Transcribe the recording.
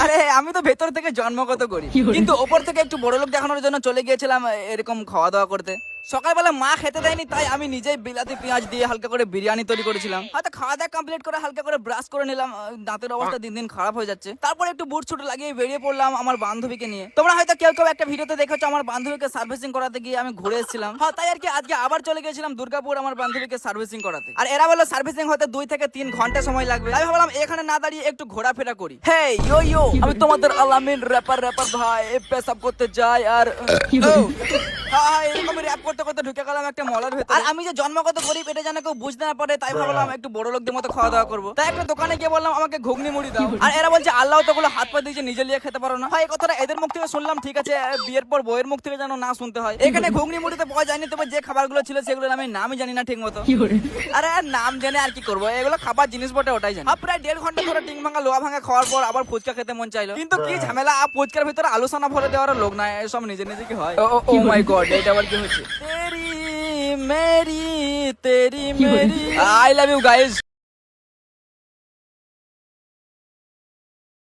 আরে আমি তো ভেতর থেকে জন্মগত করি, কিন্তু ওপর থেকে একটু বড় লোক দেখানোর জন্য চলে গিয়েছিলাম এরকম খাওয়া দাওয়া করতে। সকালবেলা মা খেতে দেয়নি, তাই আমি নিজেই বিলাতি পেঁয়াজ দিয়ে হালকা করে বিরিয়ানি তৈরি করেছিলাম। হয়তো খাওয়া দাওয়া কমপ্লিট করে হালকা করে ব্রাশ করে নিলাম, দাঁতের অবস্থা দিন দিন খারাপ হয়ে যাচ্ছে। তারপর একটু বুট ছুট লাগিয়ে বেরিয়ে পড়লাম আমার বান্ধবীকে নিয়ে। তোমরা হয়তো কেউ কেউ একটা ভিডিওতে দেখেছো আমার বান্ধবীকে সার্ভিসিং করাতে গিয়ে আমি ঘুরে এসেছিলাম। হ্যাঁ, তাই আর কি আজকে আবার চলে গেছিলাম দুর্গাপুর আমার বান্ধবীকে সার্ভিসিং করাতে। আর এরা বললো সার্ভিসিং হতে 2 থেকে 3 ঘন্টা সময় লাগবে। তাই ভাবলাম এখানে না দাঁড়িয়ে একটু ঘোরাফেরা করি। হে ইয়ো ইয়ো, আমি তোমাদের আলামিন র্যাপার ভাই পেশাব করতে যাই। আর হ্যাঁ, এরকম র‍্যাপ করতে করতে ঢুকে গেলাম একটা মলের ভেতর। আর আমি যে জন্মগত গরিব এটা যেন কেউ বুঝতে না পারে, তাই ভাবলাম একটু বড় লোকদের মতো খাওয়া দাওয়া করবো। তাই একটা দোকানে গিয়ে বললাম আমাকে ঘুগনি মুড়ি দাও। আর এরা বলছে আল্লাহ তোগুলো হাত পা দিয়েছে, নিজে লিয়ে খেতে পারো না। হয় এই কথাটা এদের মুখ থেকে শুনলাম, ঠিক আছে, বিয়ের পর বইয়ের মুখ থেকে যেন না শুনতে হয়। এখানে ঘুগনি মুড়িতে পাওয়া যায়নি, তবে যে খাবারগুলো ছিল সেগুলোর আমি নামই জানি না ঠিক মতো। আরে নাম জেনে আর কি করবো, এগুলো খাবার জিনিস বটে, ওটাই জানি। প্রায় 1.5 ঘন্টা ধরে টিং ভাঙা লোহা ভাঙা খাওয়ার পর আবার ফুচকা খেতে মন চাইলো। কিন্তু কি ঝামেলা, ফুচকার ভিতরে আলোচনা ভরে দেওয়ার লোক নাই, এসব নিজে নিজে কি হয়। ও মাই গড, এটা আবার কি হচ্ছে? तेरी मेरी आई लव यू गाइस।